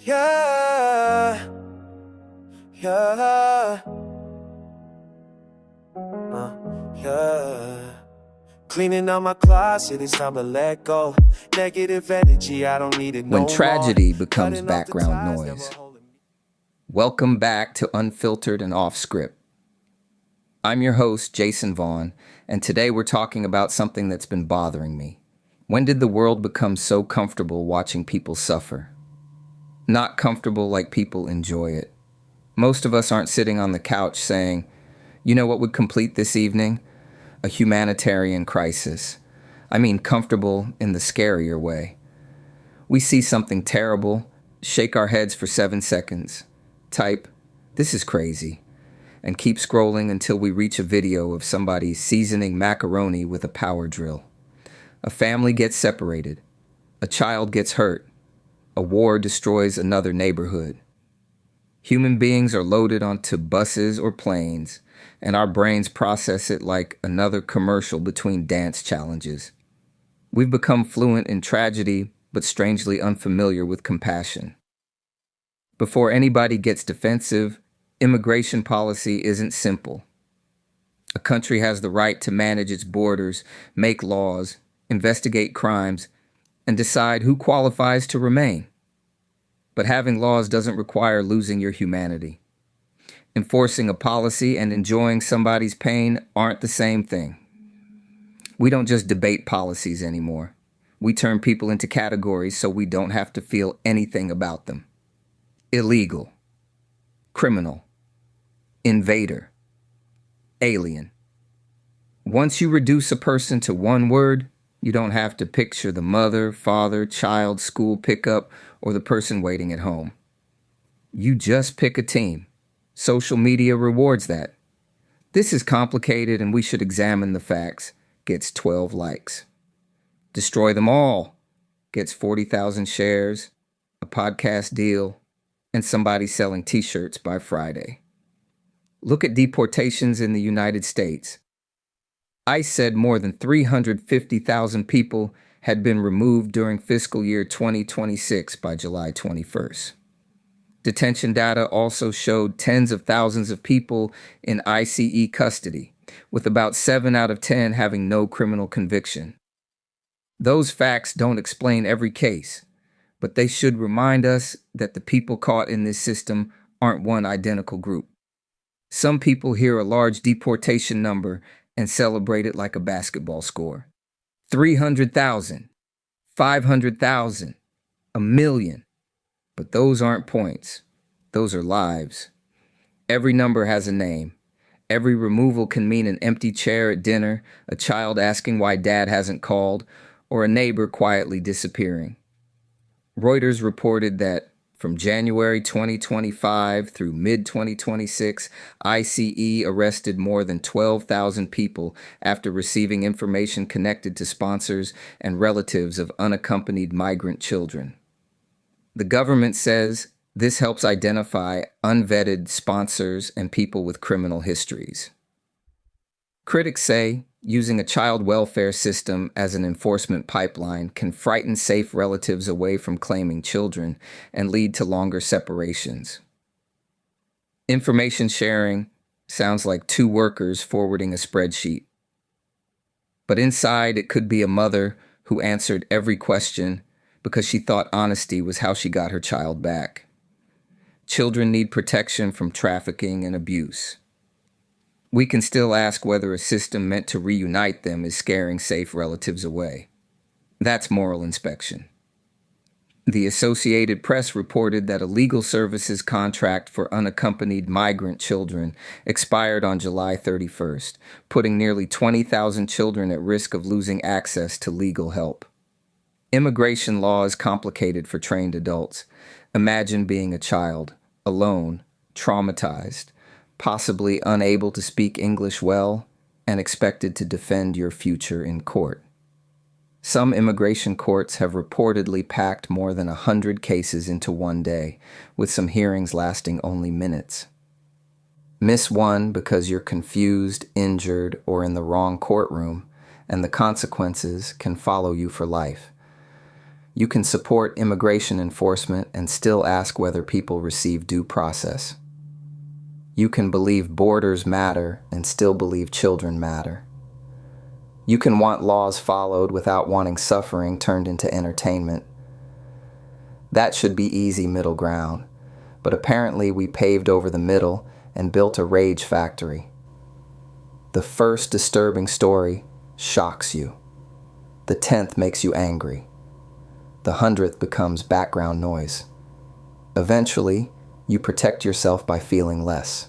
Yeah, yeah, yeah. Cleaning out my closet, it's time to let go. Negative energy, I don't need it no When more. tragedy becomes Cutting off the background ties that noise. were holding me. Welcome back to Unfiltered and Off Script. I'm your host, Jason Vaughn, and today we're talking about something that's been bothering me. When did the world become so comfortable watching people suffer? Not comfortable like people enjoy it. Most of us aren't sitting on the couch saying, you know what would complete this evening? A humanitarian crisis. I mean comfortable in the scarier way. We see something terrible, shake our heads for 7 seconds, type, "This is crazy," and keep scrolling until we reach a video of somebody seasoning macaroni with a power drill. A family gets separated. A child gets hurt. A war destroys another neighborhood. Human beings are loaded onto buses or planes, and our brains process it like another commercial between dance challenges. We've become fluent in tragedy, but strangely unfamiliar with compassion. Before anybody gets defensive, immigration policy isn't simple. A country has the right to manage its borders, make laws, investigate crimes, and decide who qualifies to remain. But having laws doesn't require losing your humanity. Enforcing a policy and enjoying somebody's pain aren't the same thing. We don't just debate policies anymore. We turn people into categories so we don't have to feel anything about them. Illegal, criminal, invader, alien. Once you reduce a person to one word, you don't have to picture the mother, father, child, school pickup, or the person waiting at home. You just pick a team. Social media rewards that. This is complicated and we should examine the facts. Gets 12 likes. Destroy them all. Gets 40,000 shares, a podcast deal, and somebody selling t-shirts by Friday. Look at deportations in the United States. ICE said more than 350,000 people had been removed during fiscal year 2026 by July 21st. Detention data also showed tens of thousands of people in ICE custody, with about 7 out of 10 having no criminal conviction. Those facts don't explain every case, but they should remind us that the people caught in this system aren't one identical group. Some people hear a large deportation number and celebrate it like a basketball score. 300,000, 500,000, a million. But those aren't points. Those are lives. Every number has a name. Every removal can mean an empty chair at dinner, a child asking why dad hasn't called, or a neighbor quietly disappearing. Reuters reported that from January 2025 through mid-2026, ICE arrested more than 12,000 people after receiving information connected to sponsors and relatives of unaccompanied migrant children. The government says this helps identify unvetted sponsors and people with criminal histories. Critics say using a child welfare system as an enforcement pipeline can frighten safe relatives away from claiming children and lead to longer separations. Information sharing sounds like two workers forwarding a spreadsheet. But inside, it could be a mother who answered every question because she thought honesty was how she got her child back. Children need protection from trafficking and abuse. We can still ask whether a system meant to reunite them is scaring safe relatives away. That's moral inspection. The Associated Press reported that a legal services contract for unaccompanied migrant children expired on July 31st, putting nearly 20,000 children at risk of losing access to legal help. Immigration law is complicated for trained adults. Imagine being a child, alone, traumatized, possibly unable to speak English well, and expected to defend your future in court. Some immigration courts have reportedly packed more than 100 cases into one day, with some hearings lasting only minutes. Miss one because you're confused, injured, or in the wrong courtroom, and the consequences can follow you for life. You can support immigration enforcement and still ask whether people receive due process. You can believe borders matter and still believe children matter. You can want laws followed without wanting suffering turned into entertainment. That should be easy middle ground, but apparently we paved over the middle and built a rage factory. The first disturbing story shocks you. The 10th makes you angry. The 100th becomes background noise. Eventually, you protect yourself by feeling less.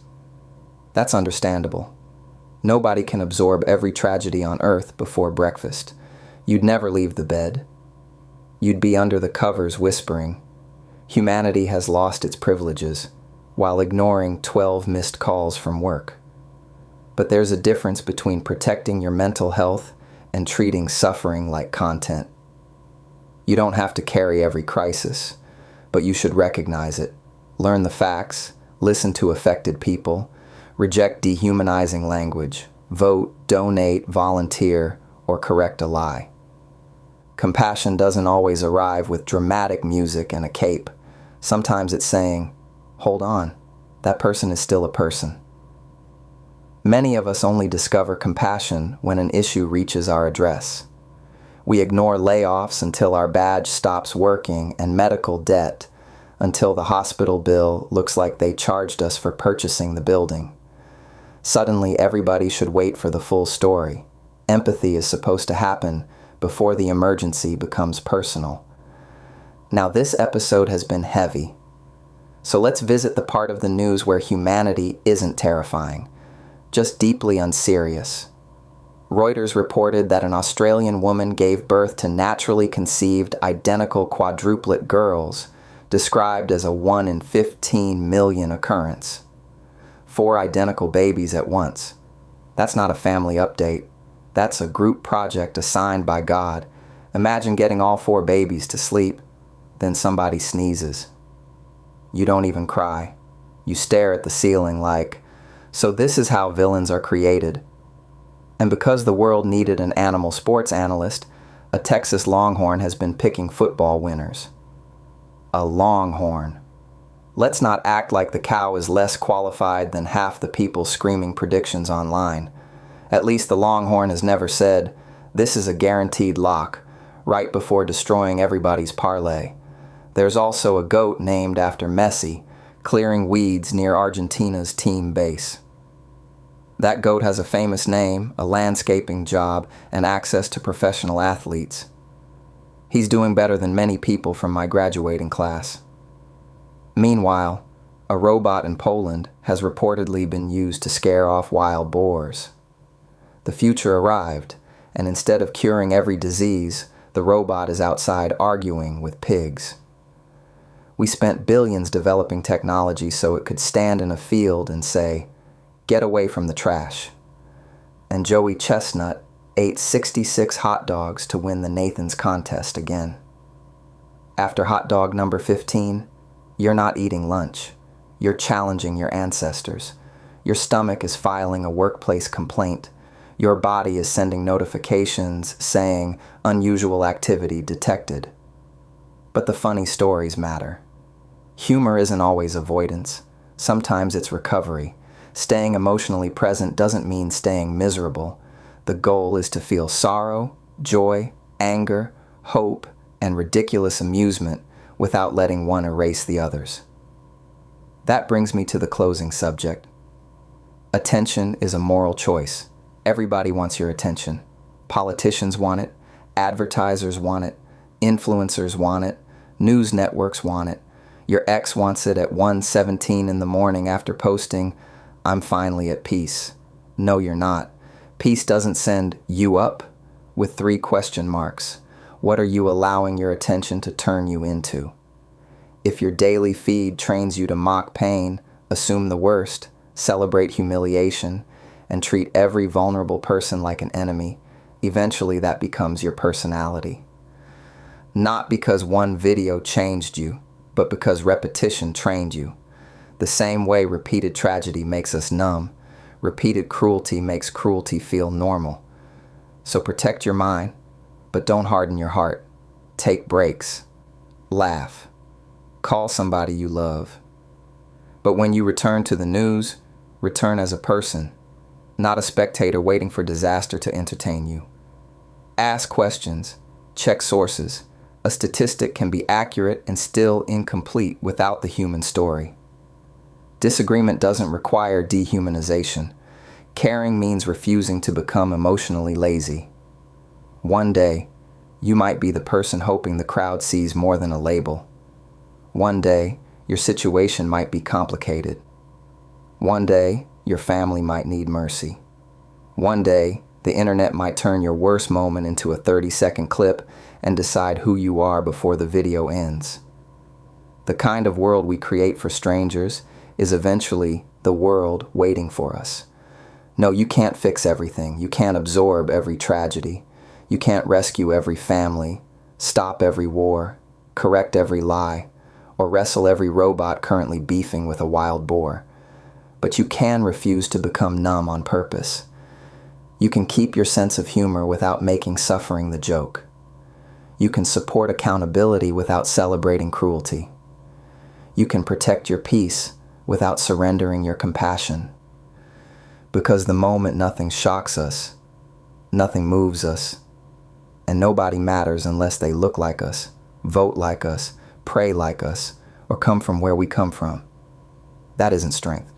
That's understandable. Nobody can absorb every tragedy on earth before breakfast. You'd never leave the bed. You'd be under the covers whispering, "Humanity has lost its privileges," while ignoring 12 missed calls from work. But there's a difference between protecting your mental health and treating suffering like content. You don't have to carry every crisis, but you should recognize it, learn the facts, listen to affected people, reject dehumanizing language, vote, donate, volunteer, or correct a lie. Compassion doesn't always arrive with dramatic music and a cape. Sometimes it's saying, "Hold on, that person is still a person." Many of us only discover compassion when an issue reaches our address. We ignore layoffs until our badge stops working and medical debt until the hospital bill looks like they charged us for purchasing the building. Suddenly, everybody should wait for the full story. Empathy is supposed to happen before the emergency becomes personal. Now, this episode has been heavy. So let's visit the part of the news where humanity isn't terrifying, just deeply unserious. Reuters reported that an Australian woman gave birth to naturally conceived identical quadruplet girls, described as a 1 in 15 million occurrence. 4 identical babies at once. That's not a family update. That's a group project assigned by God. Imagine getting all 4 babies to sleep, then somebody sneezes. You don't even cry. You stare at the ceiling like, so this is how villains are created. And because the world needed an animal sports analyst, a Texas Longhorn has been picking football winners. A Longhorn. Let's not act like the cow is less qualified than half the people screaming predictions online. At least the Longhorn has never said, "This is a guaranteed lock," right before destroying everybody's parlay. There's also a goat named after Messi, clearing weeds near Argentina's team base. That goat has a famous name, a landscaping job, and access to professional athletes. He's doing better than many people from my graduating class. Meanwhile, a robot in Poland has reportedly been used to scare off wild boars. The future arrived, and instead of curing every disease, the robot is outside arguing with pigs. We spent billions developing technology so it could stand in a field and say, "Get away from the trash." And Joey Chestnut ate 66 hot dogs to win the Nathan's contest again. After hot dog number 15, you're not eating lunch. You're challenging your ancestors. Your stomach is filing a workplace complaint. Your body is sending notifications saying unusual activity detected. But the funny stories matter. Humor isn't always avoidance. Sometimes it's recovery. Staying emotionally present doesn't mean staying miserable. The goal is to feel sorrow, joy, anger, hope, and ridiculous amusement without letting one erase the others. That brings me to the closing subject. Attention is a moral choice. Everybody wants your attention. Politicians want it, advertisers want it, influencers want it, news networks want it. Your ex wants it at 1:17 in the morning after posting, "I'm finally at peace." No, you're not. Peace doesn't send you up with 3 question marks. What are you allowing your attention to turn you into? If your daily feed trains you to mock pain, assume the worst, celebrate humiliation, and treat every vulnerable person like an enemy, eventually that becomes your personality. Not because one video changed you, but because repetition trained you. The same way repeated tragedy makes us numb, repeated cruelty makes cruelty feel normal. So protect your mind, but don't harden your heart. Take breaks. laugh, call somebody you love. But when you return to the news, return as a person, not a spectator waiting for disaster to entertain you. Ask questions, check sources. A statistic can be accurate and still incomplete without the human story. Disagreement doesn't require dehumanization. Caring means refusing to become emotionally lazy. One day, you might be the person hoping the crowd sees more than a label. One day, your situation might be complicated. One day, your family might need mercy. One day, the internet might turn your worst moment into a 30-second clip and decide who you are before the video ends. The kind of world we create for strangers is eventually the world waiting for us. No, you can't fix everything. You can't absorb every tragedy. You can't rescue every family, stop every war, correct every lie, or wrestle every robot currently beefing with a wild boar. But you can refuse to become numb on purpose. You can keep your sense of humor without making suffering the joke. You can support accountability without celebrating cruelty. You can protect your peace without surrendering your compassion. Because the moment nothing shocks us, nothing moves us, and nobody matters unless they look like us, vote like us, pray like us, or come from where we come from. That isn't strength.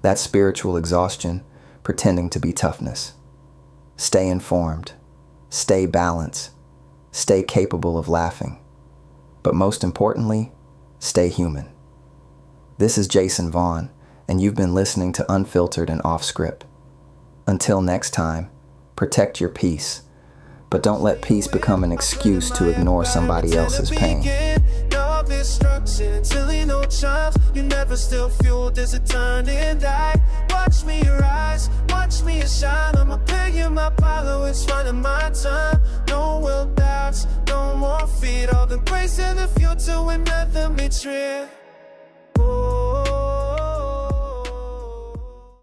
That's spiritual exhaustion pretending to be toughness. Stay informed. Stay balanced. Stay capable of laughing. But most importantly, stay human. This is Jason Vaughn, and you've been listening to Unfiltered and Off Script. Until next time, protect your peace, but don't let peace become an excuse to ignore somebody else's pain. Until you know child, you never still fuel, there's a turning light. Watch me rise, watch me shine. I'ma pay you my power, it's finding my time. No will doubts, no more fear. All the grace in the future will never be true.